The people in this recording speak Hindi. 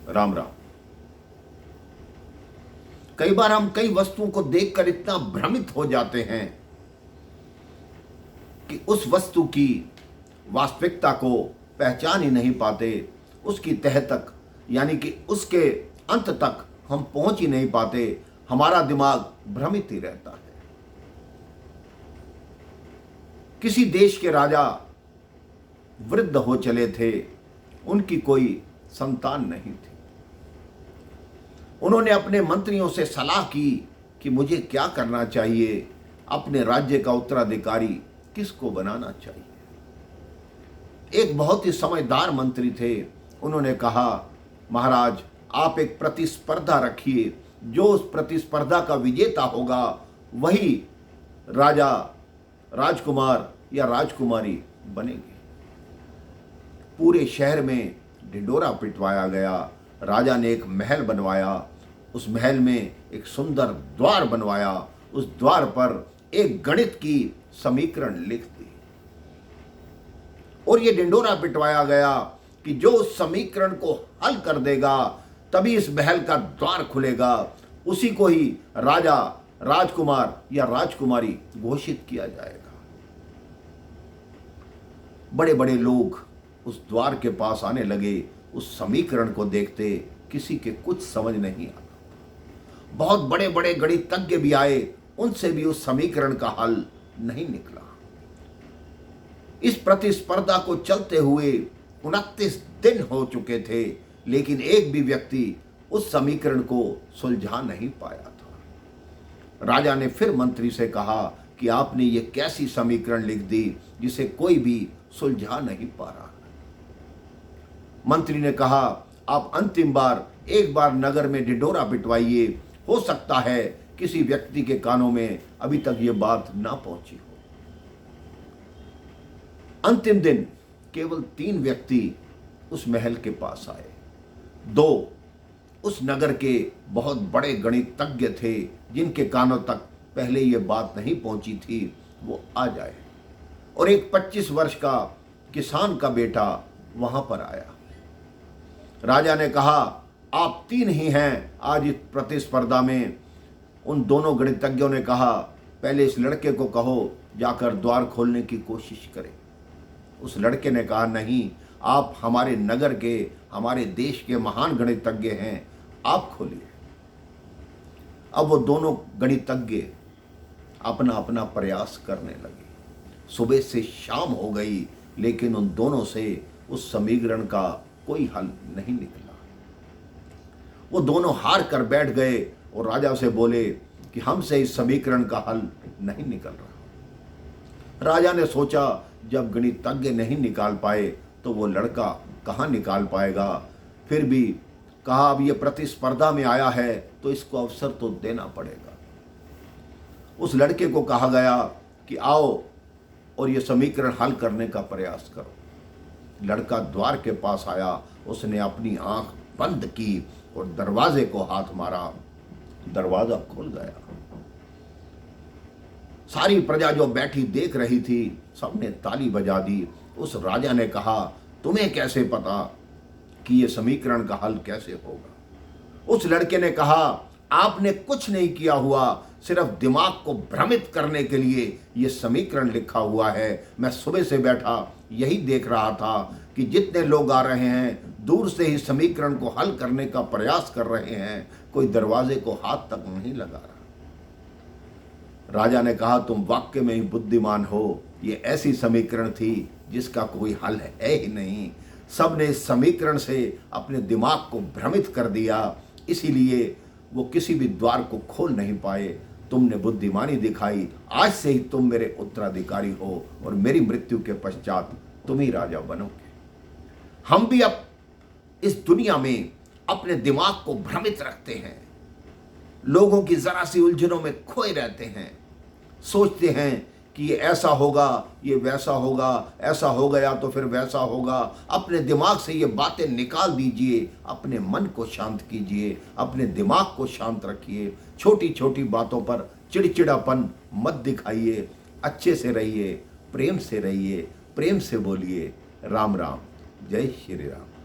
राम राम। कई बार हम कई वस्तुओं को देखकर इतना भ्रमित हो जाते हैं कि उस वस्तु की वास्तविकता को पहचान ही नहीं पाते, उसकी तह तक यानी कि उसके अंत तक हम पहुंच ही नहीं पाते। हमारा दिमाग भ्रमित ही रहता है। किसी देश के राजा वृद्ध हो चले थे, उनकी कोई संतान नहीं थी। उन्होंने अपने मंत्रियों से सलाह की कि मुझे क्या करना चाहिए, अपने राज्य का उत्तराधिकारी किसको बनाना चाहिए। एक बहुत ही समझदार मंत्री थे। उन्होंने कहा, महाराज आप एक प्रतिस्पर्धा रखिए, जो उस प्रतिस्पर्धा का विजेता होगा वही राजा, राजकुमार या राजकुमारी बनेंगे। पूरे शहर में ढिंढोरा पिटवाया गया। राजा ने एक महल बनवाया, उस महल में एक सुंदर द्वार बनवाया, उस द्वार पर एक गणित की समीकरण लिख दी और यह ढिंढोरा पिटवाया गया कि जो उस समीकरण को हल कर देगा तभी इस महल का द्वार खुलेगा, उसी को ही राजा, राजकुमार या राजकुमारी घोषित किया जाएगा। बड़े बड़े लोग उस द्वार के पास आने लगे, उस समीकरण को देखते किसी के कुछ समझ नहीं आता। बहुत बड़े बड़े गणितज्ञ भी आए, उनसे भी उस समीकरण का हल नहीं निकला। इस प्रतिस्पर्धा को चलते हुए 29 दिन हो चुके थे, लेकिन एक भी व्यक्ति उस समीकरण को सुलझा नहीं पाया था। राजा ने फिर मंत्री से कहा कि आपने ये कैसी समीकरण लिख दी जिसे कोई भी सुलझा नहीं पा रहा। मंत्री ने कहा, आप अंतिम बार एक बार नगर में ढिंढोरा पिटवाइए, हो सकता है किसी व्यक्ति के कानों में अभी तक ये बात ना पहुंची हो। अंतिम दिन केवल 3 व्यक्ति उस महल के पास आए। 2 उस नगर के बहुत बड़े गणितज्ञ थे, जिनके कानों तक पहले ये बात नहीं पहुंची थी, वो आ जाए। और एक 25 वर्ष का किसान का बेटा वहां पर आया। राजा ने कहा, आप 3 ही हैं आज इस प्रतिस्पर्धा में। उन दोनों गणितज्ञों ने कहा, पहले इस लड़के को कहो जाकर द्वार खोलने की कोशिश करे। उस लड़के ने कहा, नहीं, आप हमारे नगर के, हमारे देश के महान गणितज्ञ हैं, आप खोलिए। अब वो दोनों गणितज्ञ अपना अपना प्रयास करने लगे। सुबह से शाम हो गई, लेकिन उन दोनों से उस समीकरण का कोई हल नहीं निकला। वो दोनों हार कर बैठ गए और राजा से बोले कि हमसे इस समीकरण का हल नहीं निकल रहा। राजा ने सोचा, जब गणितज्ञ नहीं निकाल पाए तो वो लड़का कहाँ निकाल पाएगा। फिर भी कहा, अब ये प्रतिस्पर्धा में आया है तो इसको अवसर तो देना पड़ेगा। उस लड़के को कहा गया कि आओ और ये समीकरण हल करने का प्रयास करो। लड़का द्वार के पास आया, उसने अपनी आंख बंद की और दरवाजे को हाथ मारा। दरवाजा खुल गया। सारी प्रजा जो बैठी देख रही थी, सबने ताली बजा दी। उस राजा ने कहा, तुम्हें कैसे पता कि यह समीकरण का हल कैसे होगा। उस लड़के ने कहा, आपने कुछ नहीं किया हुआ, सिर्फ दिमाग को भ्रमित करने के लिए यह समीकरण लिखा हुआ है। मैं सुबह से बैठा यही देख रहा था कि जितने लोग आ रहे हैं दूर से ही समीकरण को हल करने का प्रयास कर रहे हैं, कोई दरवाजे को हाथ तक नहीं लगा रहा। राजा ने कहा, तुम वाकई में ही बुद्धिमान हो। ये ऐसी समीकरण थी जिसका कोई हल है ही नहीं। सबने इस समीकरण से अपने दिमाग को भ्रमित कर दिया, इसीलिए वो किसी भी द्वार को खोल नहीं पाए। तुमने बुद्धिमानी दिखाई, आज से ही तुम मेरे उत्तराधिकारी हो और मेरी मृत्यु के पश्चात तुम ही राजा बनोगे। हम भी अब इस दुनिया में अपने दिमाग को भ्रमित रखते हैं, लोगों की जरा सी उलझनों में खोए रहते हैं, सोचते हैं कि ये ऐसा होगा, ये वैसा होगा, ऐसा हो गया तो फिर वैसा होगा। अपने दिमाग से ये बातें निकाल दीजिए, अपने मन को शांत कीजिए, अपने दिमाग को शांत रखिए। छोटी छोटी बातों पर चिड़चिड़ापन मत दिखाइए, अच्छे से रहिए, प्रेम से रहिए, प्रेम से बोलिए। राम राम, जय श्री राम।